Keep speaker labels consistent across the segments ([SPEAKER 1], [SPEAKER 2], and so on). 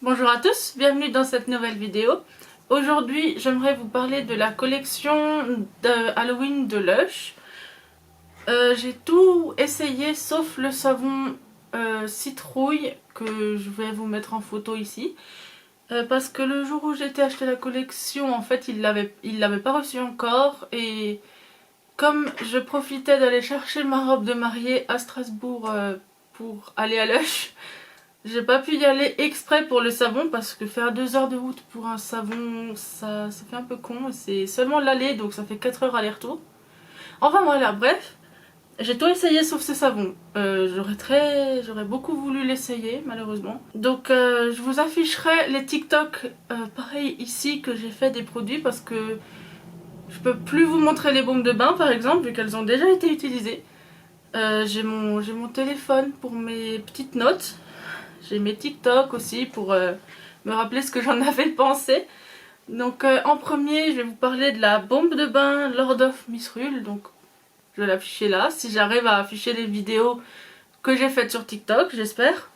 [SPEAKER 1] Bonjour à tous, bienvenue dans cette nouvelle vidéo. Aujourd'hui, j'aimerais vous parler de la collection de Halloween de Lush. J'ai tout essayé sauf le savon citrouille que je vais vous mettre en photo ici. Parce que le jour où j'ai été acheter la collection, en fait, il l'avait pas reçu encore. Et comme je profitais d'aller chercher ma robe de mariée à Strasbourg pour aller à Lush, j'ai pas pu y aller exprès pour le savon parce que faire 2 heures de route pour un savon, ça fait un peu con. C'est seulement l'aller, donc ça fait 4 heures aller-retour. Enfin voilà, bref. J'ai tout essayé sauf ce savon. J'aurais beaucoup voulu l'essayer, malheureusement. Donc je vous afficherai les TikTok pareil ici que j'ai fait des produits parce que je peux plus vous montrer les bombes de bain par exemple vu qu'elles ont déjà été utilisées. J'ai mon téléphone pour mes petites notes. J'ai mes TikTok aussi pour me rappeler ce que j'en avais pensé. Donc en premier, je vais vous parler de la bombe de bain Lord of Misrule. Donc je vais l'afficher là. Si j'arrive à afficher les vidéos que j'ai faites sur TikTok, j'espère.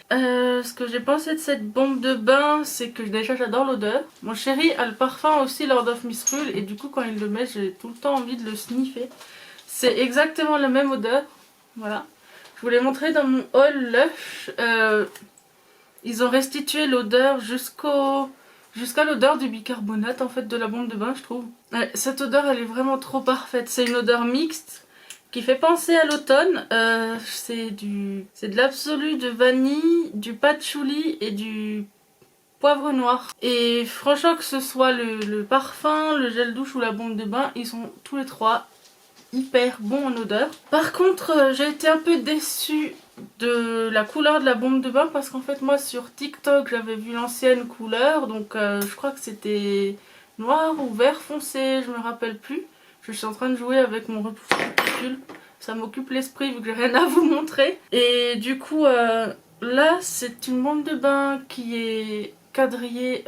[SPEAKER 1] Ce que j'ai pensé de cette bombe de bain, c'est que déjà j'adore l'odeur. Mon chéri a le parfum aussi Lord of Misrule et du coup quand il le met, j'ai tout le temps envie de le sniffer. C'est exactement la même odeur. Voilà. Je vous l'ai montré dans mon haul Lush. Ils ont restitué l'odeur jusqu'à l'odeur du bicarbonate en fait de la bombe de bain, je trouve. Cette odeur elle est vraiment trop parfaite. C'est une odeur mixte qui fait penser à l'automne. C'est de l'absolu de vanille, du patchouli et du poivre noir. Et franchement que ce soit le parfum, le gel douche ou la bombe de bain, ils sont tous les trois hyper bons en odeur. Par contre, j'ai été un peu déçue de la couleur de la bombe de bain parce qu'en fait moi sur TikTok j'avais vu l'ancienne couleur, donc je crois que c'était noir ou vert foncé, je me rappelle plus. Je suis en train de jouer avec mon repousse-cuticule, ça m'occupe l'esprit vu que j'ai rien à vous montrer. Et du coup là c'est une bombe de bain qui est quadrillée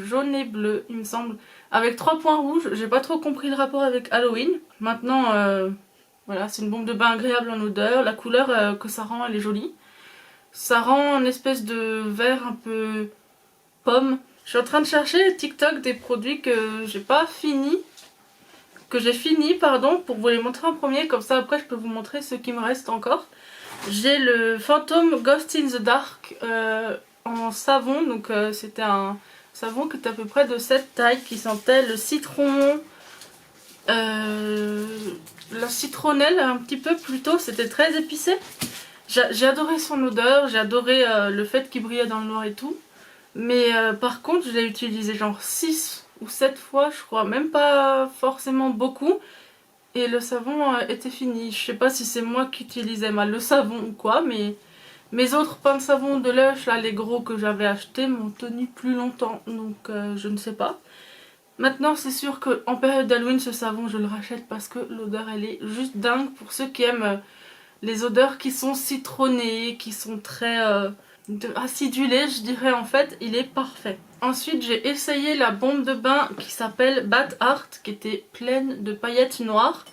[SPEAKER 1] jaune et bleu il me semble, avec 3 points rouges. J'ai pas trop compris le rapport avec Halloween. Maintenant voilà, c'est une bombe de bain agréable en odeur. La couleur que ça rend, elle est jolie. Ça rend une espèce de vert un peu pomme. Je suis en train de chercher TikTok des produits que j'ai pas fini. Que j'ai fini, pardon, pour vous les montrer en premier. Comme ça, après, je peux vous montrer ce qui me reste encore. J'ai le Phantom Ghost in the Dark en savon. Donc, c'était un savon qui était à peu près de cette taille, qui sentait le citron. La citronnelle un petit peu plutôt, c'était très épicé. J'ai adoré son odeur, j'ai adoré le fait qu'il brillait dans le noir et tout. Mais par contre, je l'ai utilisé genre 6 ou 7 fois, je crois, même pas forcément beaucoup. Et le savon était fini. Je sais pas si c'est moi qui utilisais mal le savon ou quoi, mais mes autres pains de savon de Lush, là, les gros que j'avais achetés, m'ont tenu plus longtemps. Donc je ne sais pas. Maintenant, c'est sûr qu'en période d'Halloween, ce savon, je le rachète parce que l'odeur, elle est juste dingue. Pour ceux qui aiment les odeurs qui sont citronnées, qui sont très acidulées, je dirais en fait, il est parfait. Ensuite, j'ai essayé la bombe de bain qui s'appelle Bat Art, qui était pleine de paillettes noires,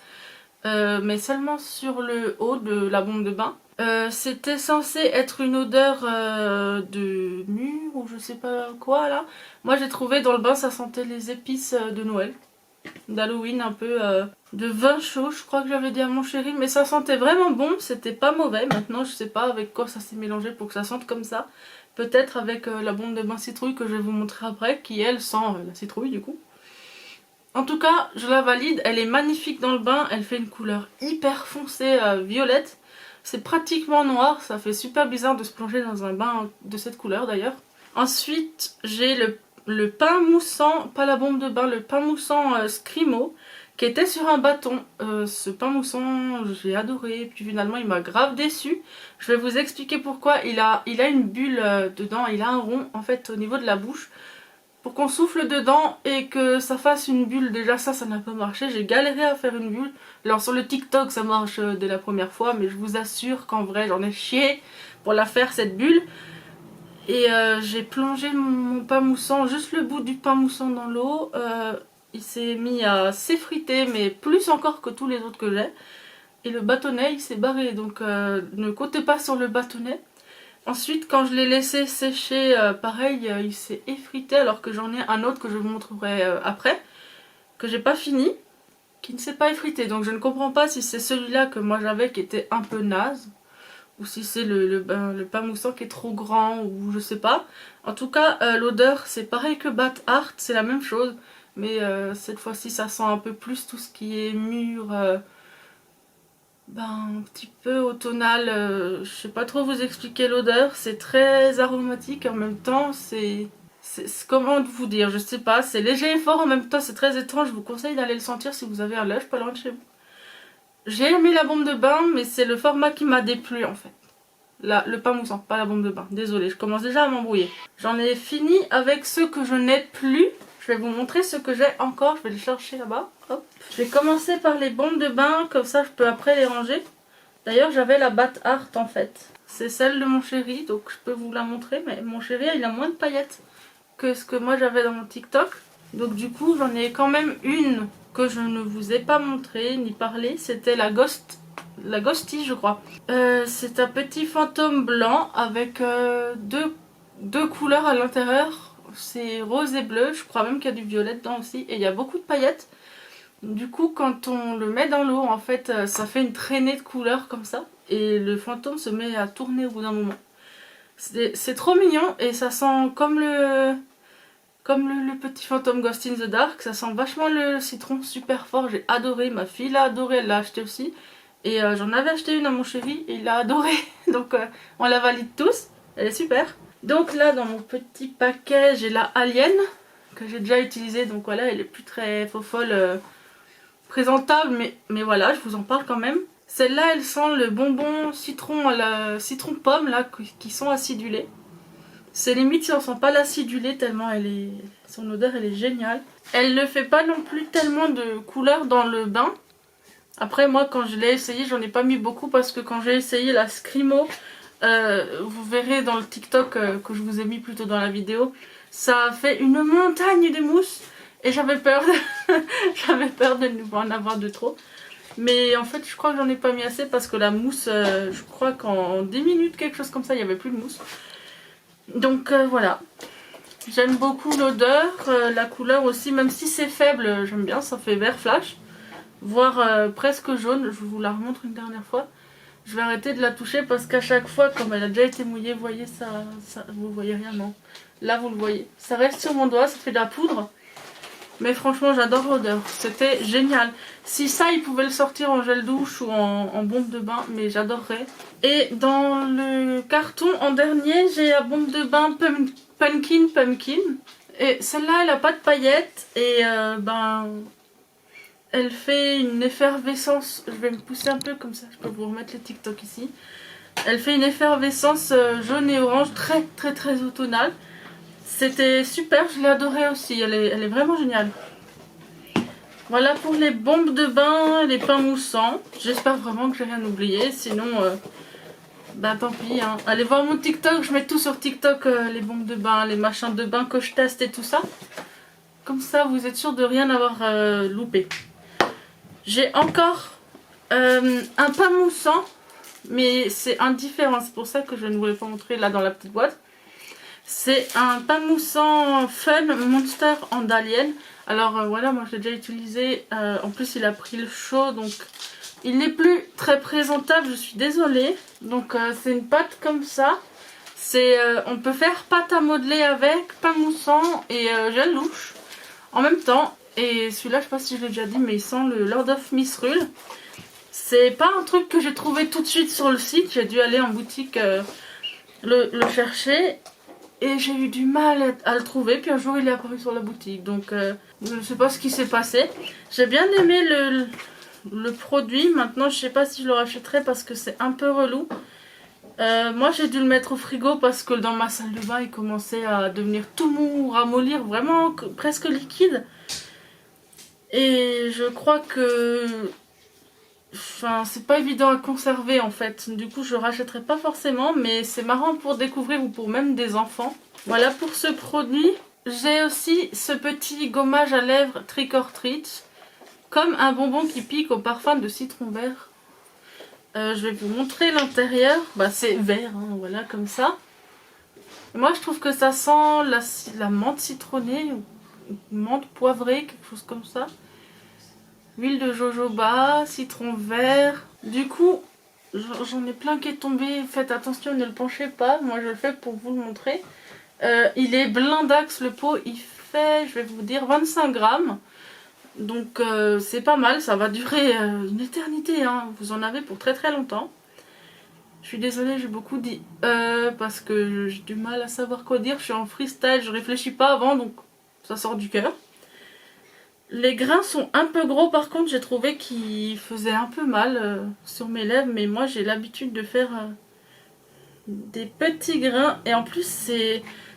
[SPEAKER 1] mais seulement sur le haut de la bombe de bain. C'était censé être une odeur de mûre ou je sais pas quoi là. Moi j'ai trouvé dans le bain ça sentait les épices de Noël, d'Halloween, un peu de vin chaud, je crois que j'avais dit à mon chéri, mais ça sentait vraiment bon, c'était pas mauvais. Maintenant je sais pas avec quoi ça s'est mélangé pour que ça sente comme ça. Peut-être avec la bombe de bain citrouille que je vais vous montrer après, qui elle sent la citrouille du coup. En tout cas, je la valide, elle est magnifique dans le bain, elle fait une couleur hyper foncée violette. C'est pratiquement noir, ça fait super bizarre de se plonger dans un bain de cette couleur d'ailleurs. Ensuite, j'ai le pain moussant, pas la bombe de bain, le pain moussant Scrimo, qui était sur un bâton. Ce pain moussant, j'ai adoré, puis finalement il m'a grave déçu. Je vais vous expliquer pourquoi. Il a une bulle dedans, il a un rond en fait au niveau de la bouche. Pour qu'on souffle dedans et que ça fasse une bulle, déjà ça n'a pas marché, j'ai galéré à faire une bulle. Alors sur le TikTok ça marche dès la première fois, mais je vous assure qu'en vrai j'en ai chié pour la faire cette bulle. Et j'ai plongé mon pain moussant, juste le bout du pain moussant dans l'eau. Il s'est mis à s'effriter, mais plus encore que tous les autres que j'ai. Et le bâtonnet il s'est barré, donc ne comptez pas sur le bâtonnet. Ensuite, quand je l'ai laissé sécher, pareil, il s'est effrité alors que j'en ai un autre que je vous montrerai après, que j'ai pas fini, qui ne s'est pas effrité. Donc je ne comprends pas si c'est celui-là que moi j'avais qui était un peu naze, ou si c'est le pain moussant qui est trop grand, ou je sais pas. En tout cas, l'odeur c'est pareil que Bat Art, c'est la même chose, mais cette fois-ci ça sent un peu plus tout ce qui est mûr, un petit peu automnal, je sais pas trop vous expliquer l'odeur, c'est très aromatique en même temps, comment vous dire, je sais pas, c'est léger et fort en même temps, c'est très étrange, je vous conseille d'aller le sentir si vous avez un lush pas loin de chez vous. J'ai aimé la bombe de bain, mais c'est le format qui m'a déplu en fait. Là, le pain moussant, pas la bombe de bain, désolée, je commence déjà à m'embrouiller. J'en ai fini avec ceux que je n'ai plus. Je vais vous montrer ce que j'ai encore, je vais les chercher là-bas. Hop. Je vais commencer par les bombes de bain, comme ça je peux après les ranger. D'ailleurs j'avais la Bat Art en fait. C'est celle de mon chéri, donc je peux vous la montrer, mais mon chéri il a moins de paillettes que ce que moi j'avais dans mon TikTok. Donc du coup j'en ai quand même une que je ne vous ai pas montré ni parlé, c'était la Ghosty je crois. C'est un petit fantôme blanc avec deux couleurs à l'intérieur. C'est rose et bleu, je crois même qu'il y a du violet dedans aussi, et il y a beaucoup de paillettes. Du coup quand on le met dans l'eau en fait ça fait une traînée de couleurs comme ça, et le fantôme se met à tourner au bout d'un moment. C'est trop mignon et ça sent comme le petit fantôme Ghost in the Dark, ça sent vachement le citron super fort, j'ai adoré, ma fille l'a adoré, elle l'a acheté aussi. Et j'en avais acheté une à mon chéri et il l'a adoré, donc on la valide tous, elle est super. Donc là dans mon petit paquet j'ai la Alien que j'ai déjà utilisée, donc voilà elle est plus très folle présentable, mais voilà je vous en parle quand même. Celle-là elle sent le bonbon citron citron pomme là qui sont acidulés. C'est limite si on sent pas l'acidulé tellement son odeur elle est géniale. Elle ne fait pas non plus tellement de couleur dans le bain. Après moi quand je l'ai essayé j'en ai pas mis beaucoup parce que quand j'ai essayé la Scrimo, vous verrez dans le TikTok que je vous ai mis plutôt dans la vidéo, ça a fait une montagne de mousse et j'avais peur de ne en avoir de trop. Mais en fait je crois que j'en ai pas mis assez parce que la mousse, je crois qu'en 10 minutes quelque chose comme ça il n'y avait plus de mousse. Donc voilà, j'aime beaucoup l'odeur, la couleur aussi, même si c'est faible j'aime bien, ça fait vert flash. Voire presque jaune, je vous la remontre une dernière fois. Je vais arrêter de la toucher parce qu'à chaque fois, comme elle a déjà été mouillée, vous voyez ça, vous voyez rien, non. Là vous le voyez, ça reste sur mon doigt, ça fait de la poudre. Mais franchement j'adore l'odeur, c'était génial. Si ça il pouvait le sortir en gel douche ou en bombe de bain, mais j'adorerais. Et dans le carton en dernier j'ai la bombe de bain Pumpkin. Et celle-là elle a pas de paillettes et elle fait une effervescence, je vais me pousser un peu comme ça, je peux vous remettre le TikTok ici. Elle fait une effervescence jaune et orange très automnale. C'était super, je l'ai adorée aussi, elle est vraiment géniale. Voilà pour les bombes de bain, les pains moussants. J'espère vraiment que j'ai rien oublié, sinon tant pis. Hein. Allez voir mon TikTok, je mets tout sur TikTok, les bombes de bain, les machins de bain que je teste et tout ça. Comme ça vous êtes sûr de rien avoir loupé. J'ai encore un pain moussant, mais c'est indifférent, c'est pour ça que je ne voulais pas montrer là dans la petite boîte. C'est un pain moussant Fun Monster en Alien. Alors voilà, moi je l'ai déjà utilisé, en plus il a pris le chaud, donc il n'est plus très présentable, je suis désolée. Donc c'est une pâte comme ça, on peut faire pâte à modeler avec, pain moussant et gel douche en même temps. Et celui-là, je sais pas si je l'ai déjà dit, mais il sent le Lord of Misrule. C'est pas un truc que j'ai trouvé tout de suite sur le site. J'ai dû aller en boutique le chercher. Et j'ai eu du mal à le trouver. Puis un jour, il est apparu sur la boutique. Donc, je ne sais pas ce qui s'est passé. J'ai bien aimé le produit. Maintenant, je sais pas si je le rachèterai parce que c'est un peu relou. Moi, j'ai dû le mettre au frigo parce que dans ma salle de bain, il commençait à devenir tout mou, ramollir, vraiment presque liquide. Et je crois que c'est pas évident à conserver en fait. Du coup je rachèterai pas forcément, mais c'est marrant pour découvrir ou pour même des enfants. Voilà pour ce produit. J'ai aussi ce petit gommage à lèvres Trick or Treat, comme un bonbon qui pique au parfum de citron vert. Je vais vous montrer l'intérieur. Bah, c'est vert, hein, voilà, comme ça. Et moi, je trouve que ça sent la menthe citronnée, ou menthe poivrée, quelque chose comme ça. Huile de jojoba, citron vert. Du coup, j'en ai plein qui est tombé. Faites attention, ne le penchez pas. Moi, je le fais pour vous le montrer. Il est blindax le pot. Il fait, je vais vous dire, 25 grammes. Donc c'est pas mal, ça va durer une éternité, hein. Vous en avez pour très très longtemps. Je suis désolée, j'ai beaucoup dit parce que j'ai du mal à savoir quoi dire. Je suis en freestyle, je réfléchis pas avant, donc ça sort du cœur. Les grains sont un peu gros, par contre j'ai trouvé qu'ils faisaient un peu mal sur mes lèvres. Mais moi j'ai l'habitude de faire des petits grains. Et en plus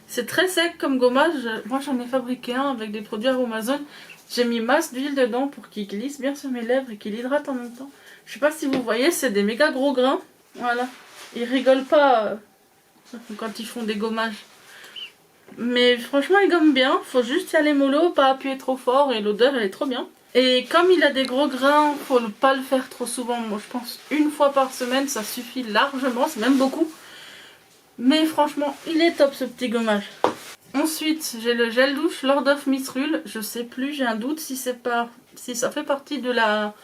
[SPEAKER 1] c'est très sec comme gommage. Moi j'en ai fabriqué un avec des produits Aromazone. J'ai mis masse d'huile dedans pour qu'il glisse bien sur mes lèvres et qu'il hydrate en même temps. Je sais pas si vous voyez, c'est des méga gros grains. Voilà. Ils rigolent pas quand ils font des gommages. Mais franchement, ils gomment bien. Faut juste y aller mollo, pas appuyer trop fort et l'odeur elle est trop bien. Et comme il a des gros grains, faut pas le faire trop souvent. Moi je pense une fois par semaine, ça suffit largement. C'est même beaucoup. Mais franchement, il est top ce petit gommage. Ensuite, j'ai le gel douche Lord of Misrule. Je sais plus, j'ai un doute si ça fait partie de la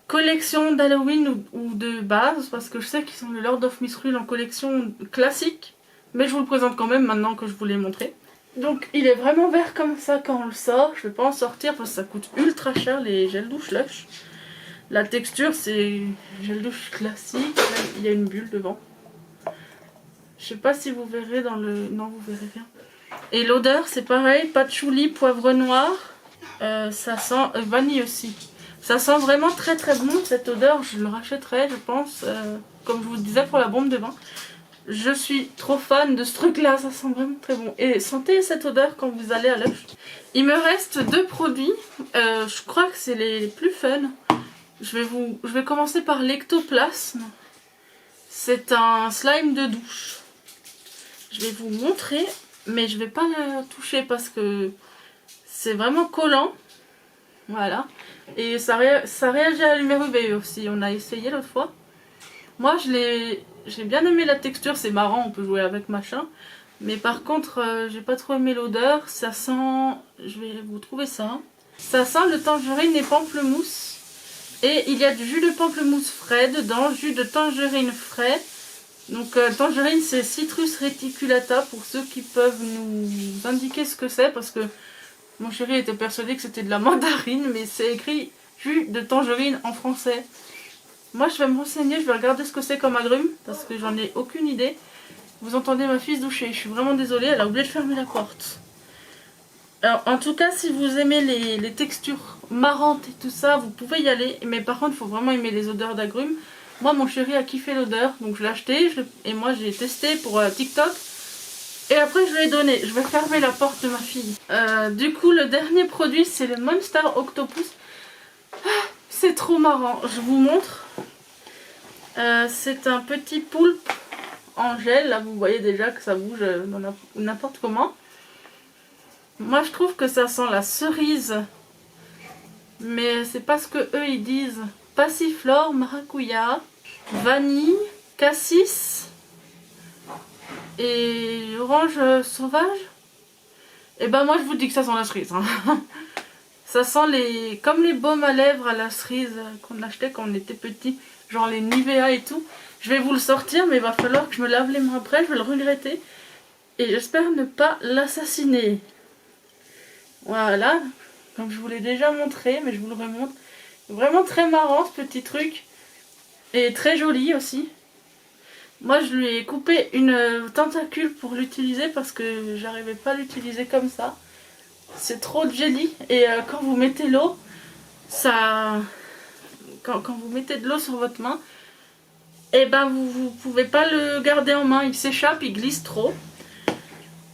[SPEAKER 1] collection d'Halloween ou de base. Parce que je sais qu'ils ont le Lord of Misrule en collection classique. Mais je vous le présente quand même maintenant que je vous l'ai montré. Donc il est vraiment vert comme ça quand on le sort. Je ne vais pas en sortir parce que ça coûte ultra cher les gels douche Lush. La texture c'est gel douche classique. Là, il y a une bulle devant. Je sais pas si vous verrez dans le... Non, vous verrez rien. Et l'odeur c'est pareil, patchouli, poivre noir, ça sent vanille aussi. Ça sent vraiment très très bon cette odeur, je le rachèterai je pense, comme je vous le disais pour la bombe de bain. Je suis trop fan de ce truc là, ça sent vraiment très bon. Et sentez cette odeur quand vous allez à Lush. Il me reste 2 produits, je crois que c'est les plus fun. Je vais commencer par l'ectoplasme. C'est un slime de douche. Je vais vous montrer. Mais je vais pas le toucher parce que c'est vraiment collant. Voilà. Et ça réagit à la lumière UV aussi. On a essayé l'autre fois. Moi j'ai bien aimé la texture. C'est marrant, on peut jouer avec machin. Mais par contre j'ai pas trop aimé l'odeur. Ça sent... Je vais vous trouver ça. Ça sent le tangerine et pamplemousse. Et il y a du jus de pamplemousse frais dedans. Jus de tangerine frais. Donc tangerine c'est Citrus reticulata pour ceux qui peuvent nous indiquer ce que c'est parce que mon chéri était persuadé que c'était de la mandarine mais c'est écrit jus de tangerine en français. Moi je vais me renseigner, je vais regarder ce que c'est comme agrume parce que j'en ai aucune idée. Vous entendez ma fille se doucher, je suis vraiment désolée, elle a oublié de fermer la porte. Alors en tout cas si vous aimez les textures marrantes et tout ça vous pouvez y aller mais par contre il faut vraiment aimer les odeurs d'agrumes. Moi mon chéri a kiffé l'odeur donc je l'ai acheté et moi j'ai testé pour TikTok et après je lui ai donné. Je vais fermer la porte de ma fille. Du coup le dernier produit c'est le Monster Octopus. C'est trop marrant, je vous montre. C'est un petit poulpe en gel, là vous voyez déjà que ça bouge n'importe comment. Moi je trouve que ça sent la cerise mais c'est pas ce que eux ils disent. Passiflore, maracuya, vanille, cassis et orange sauvage. Et ben moi je vous dis que ça sent la cerise. Hein. Ça sent comme les baumes à lèvres à la cerise qu'on achetait quand on était petit. Genre les Nivea et tout. Je vais vous le sortir mais il va falloir que je me lave les mains après. Je vais le regretter. Et j'espère ne pas l'assassiner. Voilà. Comme je vous l'ai déjà montré mais je vous le remontre. Vraiment très marrant ce petit truc. Et très joli aussi. Moi je lui ai coupé une tentacule pour l'utiliser parce que j'arrivais pas à l'utiliser comme ça. C'est trop jelly et quand vous mettez l'eau, quand vous mettez de l'eau sur votre main, et ben vous pouvez pas le garder en main, il s'échappe, il glisse trop.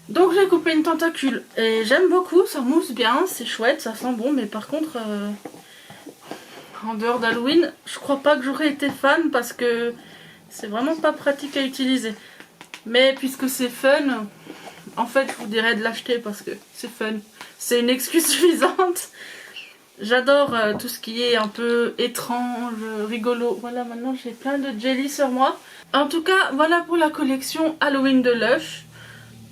[SPEAKER 1] Donc j'ai coupé une tentacule et j'aime beaucoup, ça mousse bien, c'est chouette, ça sent bon mais par contre... en dehors d'Halloween, je crois pas que j'aurais été fan parce que c'est vraiment pas pratique à utiliser. Mais puisque c'est fun, en fait je vous dirais de l'acheter parce que c'est fun. C'est une excuse suffisante. J'adore tout ce qui est un peu étrange, rigolo. Voilà, maintenant j'ai plein de jelly sur moi. En tout cas, voilà pour la collection Halloween de Lush.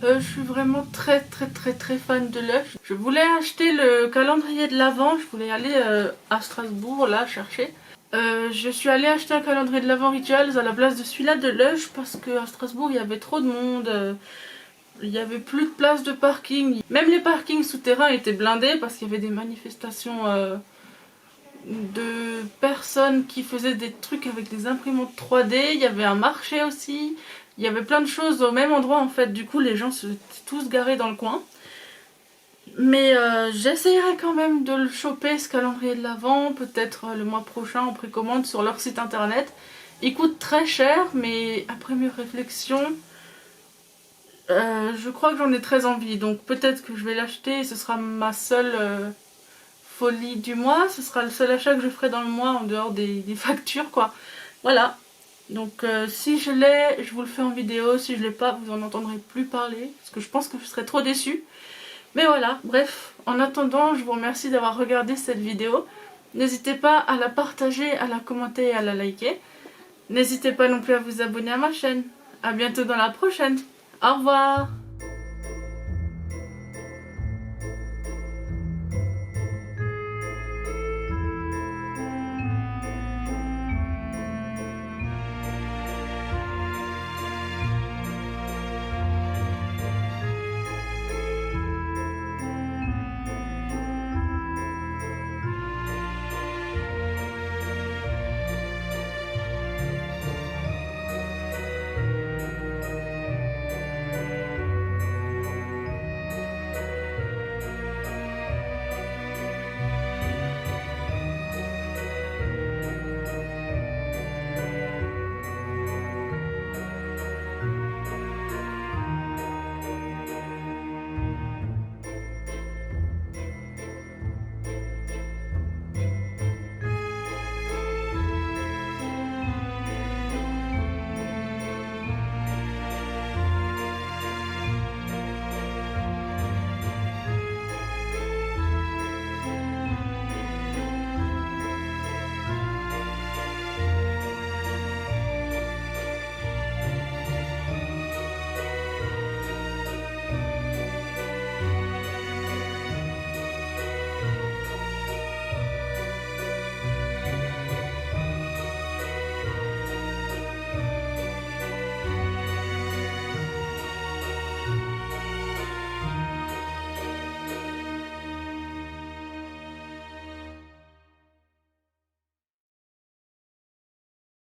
[SPEAKER 1] Je suis vraiment très fan de Lush. Je voulais acheter le calendrier de l'Avent, je voulais aller à Strasbourg là chercher. Je suis allée acheter un calendrier de l'Avent Rituals à la place de celui-là de Lush parce qu'à Strasbourg il y avait trop de monde. Il n'y avait plus de place de parking. Même les parkings souterrains étaient blindés parce qu'il y avait des manifestations de personnes qui faisaient des trucs avec des imprimantes 3D. Il y avait un marché aussi. Il y avait plein de choses au même endroit en fait. Du coup les gens se étaient tous garés dans le coin. Mais j'essayerai quand même de le choper ce calendrier de l'Avent. Peut-être le mois prochain en précommande sur leur site internet. Il coûte très cher mais après mes réflexions... je crois que j'en ai très envie, donc peut-être que je vais l'acheter et ce sera ma seule folie du mois. Ce sera le seul achat que je ferai dans le mois en dehors des factures quoi. Voilà, donc si je l'ai, je vous le fais en vidéo. Si je l'ai pas, vous en entendrez plus parler parce que je pense que je serai trop déçue. Mais voilà, bref, en attendant, je vous remercie d'avoir regardé cette vidéo. N'hésitez pas à la partager, à la commenter et à la liker. N'hésitez pas non plus à vous abonner à ma chaîne. A bientôt dans la prochaine. Au revoir.